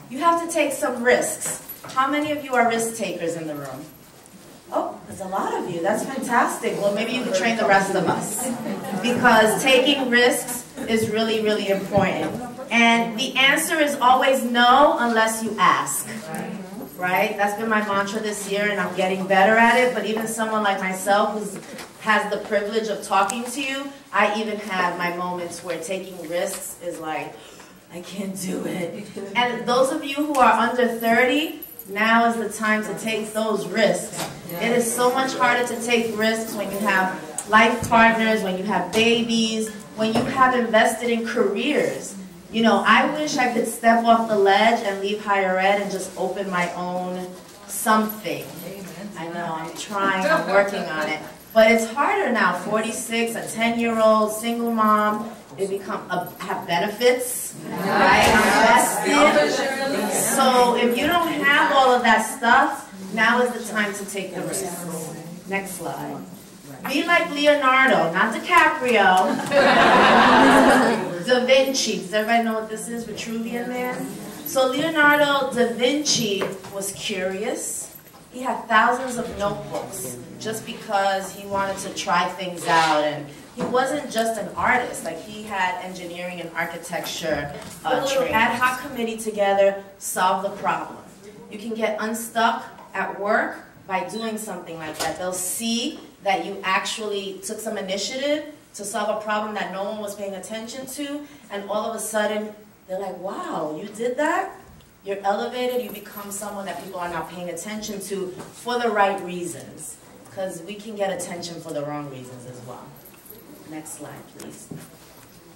You have to take some risks. How many of you are risk takers in the room? Oh, there's a lot of you. That's fantastic. Well, maybe you can train the rest of us. Because taking risks is really, really important. And the answer is always no unless you ask. Right? That's been my mantra this year, and I'm getting better at it. But even someone like myself who has the privilege of talking to you, I even have my moments where taking risks is like, I can't do it. And those of you who are under 30, now is the time to take those risks. It is so much harder to take risks when you have life partners, when you have babies, when you have invested in careers. You know, I wish I could step off the ledge and leave higher ed and just open my own something. I know, I'm trying, I'm working on it. But it's harder now. 46, a 10-year-old single mom, they have benefits, right? Invested. So if you don't have all of that stuff, now is the time to take the risk. Next slide. Be like Leonardo, not DiCaprio. Da Vinci. Does everybody know what this is? Vitruvian Man? So Leonardo da Vinci was curious. He had thousands of notebooks just because he wanted to try things out. And he wasn't just an artist. Like, he had engineering and architecture, a little ad hoc committee together, solve the problem. You can get unstuck at work by doing something like that. They'll see that you actually took some initiative to solve a problem that no one was paying attention to, and all of a sudden, they're like, wow, you did that? You're elevated, you become someone that people are now paying attention to for the right reasons. Because we can get attention for the wrong reasons as well. Next slide, please.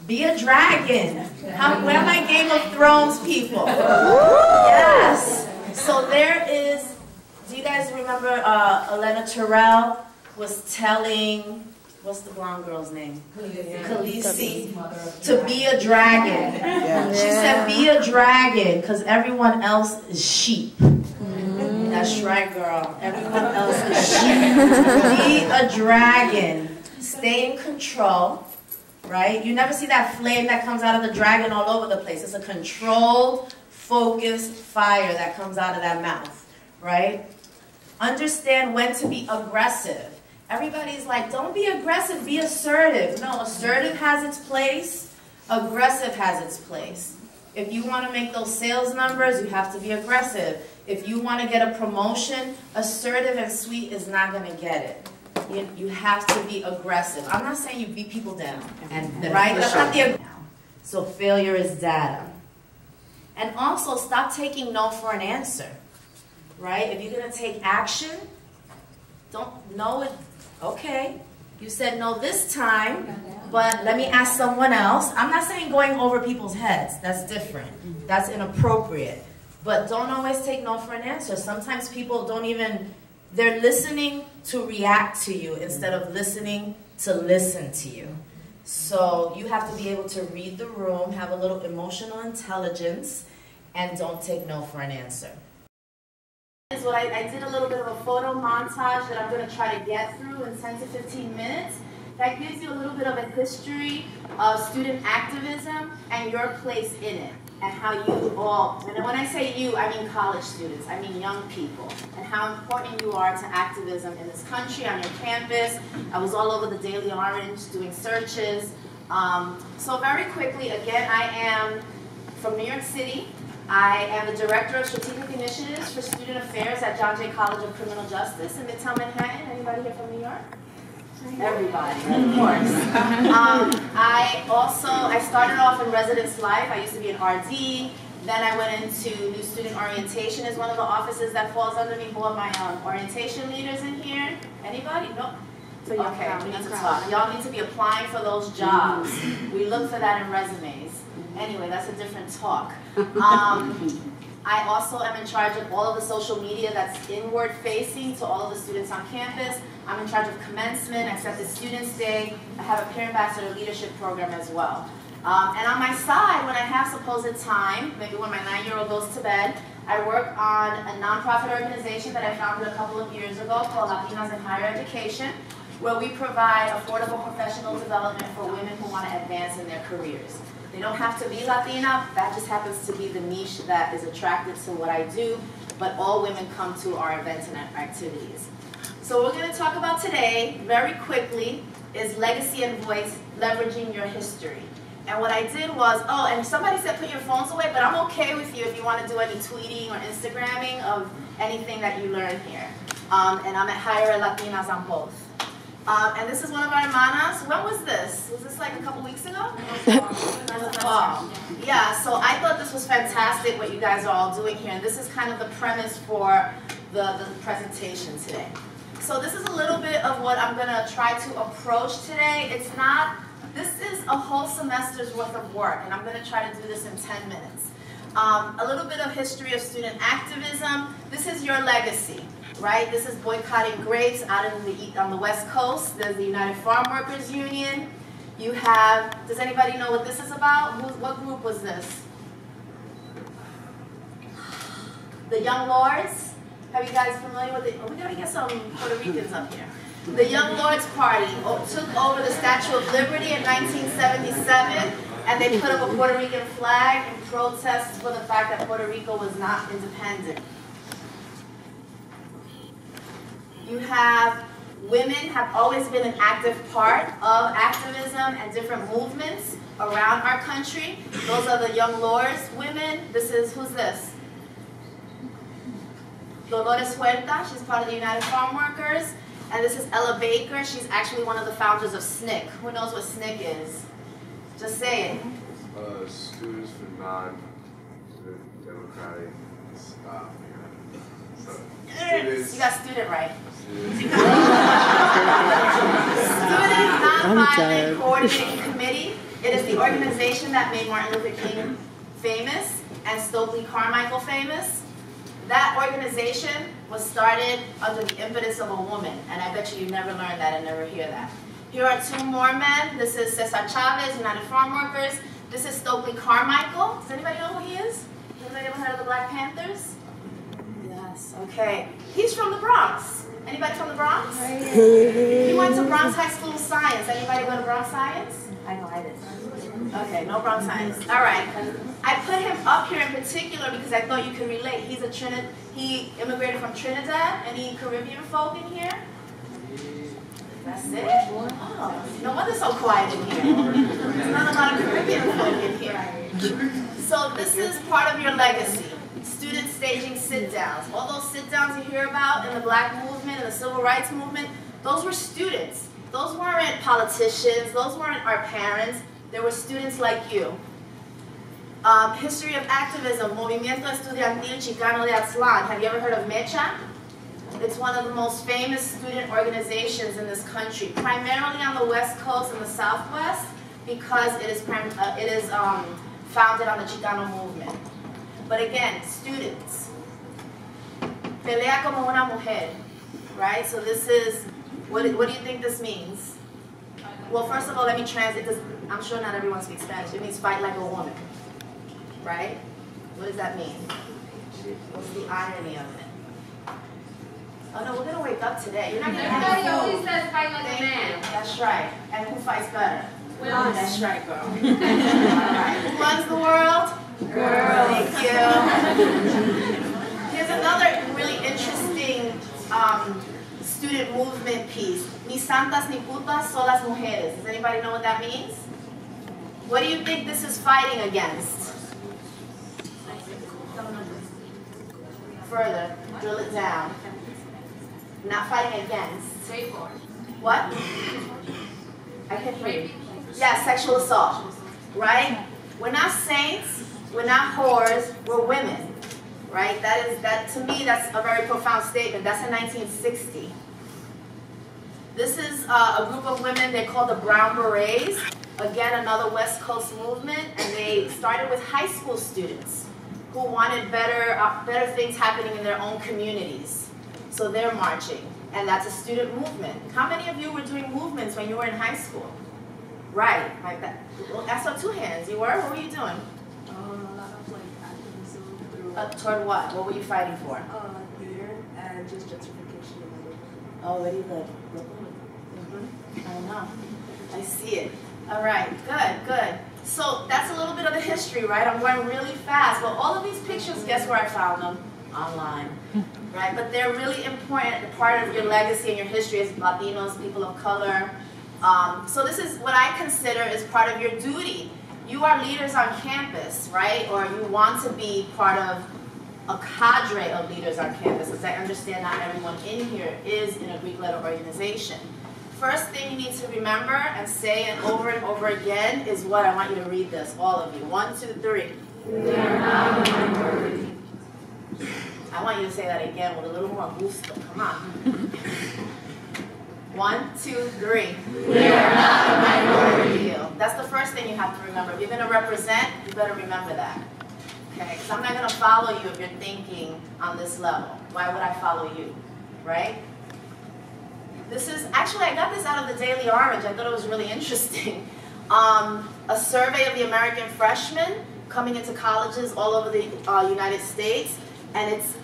Be a dragon. Where are my Game of Thrones people? Yes. So there is, do you guys remember Elena Terrell was telling, what's the blonde girl's name? Khaleesi. To be a dragon. She said, be a dragon, because everyone else is sheep. That's right, girl. Everyone else is sheep. Be a dragon. Stay in control, right? You never see that flame that comes out of the dragon all over the place. It's a controlled, focused fire that comes out of that mouth, right? Understand when to be aggressive. Everybody's like, don't be aggressive, be assertive. No, assertive has its place. Aggressive has its place. If you want to make those sales numbers, you have to be aggressive. If you want to get a promotion, assertive and sweet is not going to get it. You have to be aggressive. I'm not saying you beat people down, right? That's not the. So failure is data. And also, stop taking no for an answer, right? If you're going to take action, don't know it. Okay, you said no this time, but let me ask someone else. I'm not saying going over people's heads. That's different. That's inappropriate. But don't always take no for an answer. Sometimes people don't even, they're listening to react to you instead of listening to listen to you. So you have to be able to read the room, have a little emotional intelligence, and don't take no for an answer. What I did a little bit of a photo montage that I'm going to try to get through in 10 to 15 minutes. That gives you a little bit of a history of student activism and your place in it, and how you all, and when I say you, I mean college students, I mean young people, and how important you are to activism in this country, on your campus. I was all over the Daily Orange doing searches. So very quickly, again, I am from New York City. I am the Director of Strategic Initiatives for Student Affairs at John Jay College of Criminal Justice in Midtown Manhattan. Anybody here from New York? Everybody, of course. I started off in residence life. I used to be an RD. Then I went into new student orientation as one of the offices that falls under me. Who are my orientation leaders in here? Anybody? No? Okay, we need to talk. Y'all need to be applying for those jobs. We look for that in resumes. Anyway, that's a different talk. I also am in charge of all of the social media that's inward-facing to all of the students on campus. I'm in charge of commencement, Accepted Students Day. I have a peer ambassador leadership program as well. And on my side, when I have supposed time, maybe when my 9-year-old goes to bed, I work on a nonprofit organization that I founded a couple of years ago called Latinas in Higher Education, where we provide affordable professional development for women who want to advance in their careers. They don't have to be Latina. That just happens to be the niche that is attracted to what I do. But all women come to our events and activities. So what we're going to talk about today, very quickly, is legacy and voice, leveraging your history. And what I did was, oh, and somebody said put your phones away, but I'm okay with you if you want to do any tweeting or Instagramming of anything that you learn here. And I'm at Higher Latinas on both. And this is one of our hermanas. When was this? Was this like a couple weeks ago? Fall. Yeah, so I thought this was fantastic what you guys are all doing here. And this is kind of the premise for the presentation today. So this is a little bit of what I'm going to try to approach today. It's not, this is a whole semester's worth of work, and I'm going to try to do this in 10 minutes. A little bit of history of student activism. This is your legacy, right? This is boycotting grapes out on the West Coast. There's the United Farm Workers Union. You have, does anybody know what this is about? What group was this? The Young Lords? Are you guys familiar with it? Oh, we gotta get some Puerto Ricans up here. The Young Lords Party took over the Statue of Liberty in 1977, and they put up a Puerto Rican flag in protest for the fact that Puerto Rico was not independent. You have women have always been an active part of activism and different movements around our country. Those are the Young Lords women. This is, who's this? Dolores Huerta, she's part of the United Farm Workers. And this is Ella Baker, she's actually one of the founders of SNCC. Who knows what SNCC is? Just say it. Students for Non-Democratic You got student right. Student Nonviolent Coordinating Committee. It is the organization that made Martin Luther King famous and Stokely Carmichael famous. That organization was started under the impetus of a woman, and I bet you never learned that and never hear that. Here are two more men. This is Cesar Chavez, United Farm Workers. This is Stokely Carmichael. Does anybody know who he is? Anybody ever heard of the Black Panthers? Yes, okay. He's from the Bronx. Anybody from the Bronx? He went to Bronx High School of Science. Anybody go to Bronx Science? I know I did. Okay, no Bronx Science. All right. I put him up here in particular because I thought you could relate. He immigrated from Trinidad. Any Caribbean folk in here? That's it? Oh, no wonder it's so quiet in here. There's not a lot of Caribbean folk in here. So this is part of your legacy. Students staging sit-downs. All those sit-downs you hear about in the Black movement and the Civil Rights movement, those were students. Those weren't politicians. Those weren't our parents. They were students like you. History of activism, Movimiento Estudiantil Chicano de Aztlán. Have you ever heard of MECHA? It's one of the most famous student organizations in this country, primarily on the West Coast and the Southwest, because it is founded on the Chicano movement. But again, students. Pelea como una mujer, right? So this is, what do you think this means? Well, first of all, let me translate this. I'm sure not everyone speaks Spanish. It means fight like a woman, right? What does that mean? What's the irony of it? Oh no, we're gonna wake up today. You're not gonna Everybody always says fight like a man. That's right. And who fights better? Well, that's right, girl. All right. Who runs the world? Girl. Thank you. Here's another really interesting student movement piece. Ni santas ni putas, son las mujeres. Does anybody know what that means? What do you think this is fighting against? Further, drill it down. Not fighting against. What? I can't hear you. Yeah, sexual assault. Right? We're not saints. We're not whores. We're women. Right? That to me, that's a very profound statement. That's in 1960. This is a group of women. They're called the Brown Berets. Again, another West Coast movement, and they started with high school students who wanted better things happening in their own communities. So they're marching, and that's a student movement. How many of you were doing movements when you were in high school? Right, like that. Well, I saw two hands. You were? What were you doing? A lot of like activism through Toward what? What were you fighting for? theater and just gentrification of the neighborhood. Oh, where do you live? Brooklyn? I know. I see it. All right, good, good. So that's a little bit of the history, right? I'm going really fast. But all of these pictures, guess where I found them? Online, right? But they're really important. The part of your legacy and your history as Latinos, people of color. So this is what I consider is part of your duty. You are leaders on campus, right? Or you want to be part of a cadre of leaders on campus, as I understand not everyone in here is in a Greek letter organization. First thing you need to remember and say and over again is what I want you to read this, all of you. 1, 2, 3. We are not a minority. I want you to say that again with a little more gusto. Come on. 1, 2, 3. We are not a minority. That's the first thing you have to remember. If you're going to represent, you better remember that. Okay? Because I'm not going to follow you if you're thinking on this level. Why would I follow you? Right? This is, actually I got this out of the Daily Orange. I thought it was really interesting. A survey of the American freshmen coming into colleges all over the United States. And it's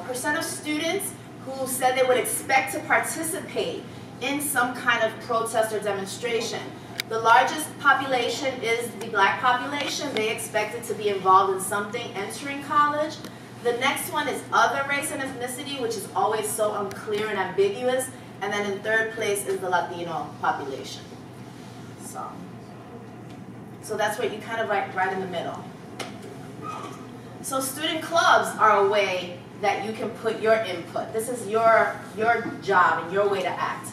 percent of students who said they would expect to participate in some kind of protest or demonstration. The largest population is the black population. They expected to be involved in something entering college. The next one is other race and ethnicity, which is always so unclear and ambiguous. And then in third place is the Latino population. So that's what you kind of like right in the middle. So student clubs are a way that you can put your input. This is your job and your way to act.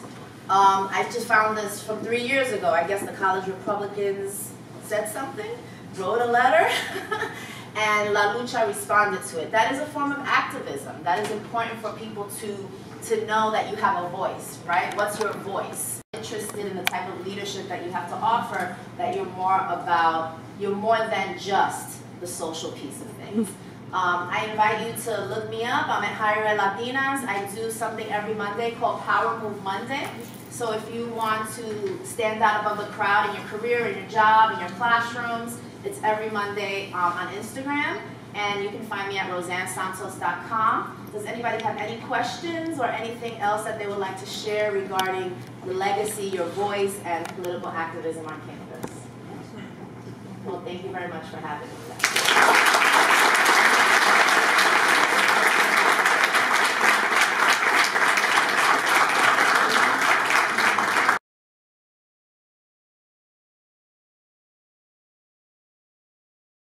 I just found this from 3 years ago. I guess the college Republicans said something, wrote a letter, and La Lucha responded to it. That is a form of activism. That is important for people to know that you have a voice, right? What's your voice? Interested in the type of leadership that you have to offer, that you're more than just the social piece of things. I invite you to look me up. I'm at Higher Ed Latinas. I do something every Monday called Power Move Monday. So if you want to stand out above the crowd in your career, in your job, in your classrooms, it's every Monday on Instagram. And you can find me at roseannesantos.com. Does anybody have any questions or anything else that they would like to share regarding the legacy, your voice, and political activism on campus? Well, thank you very much for having me.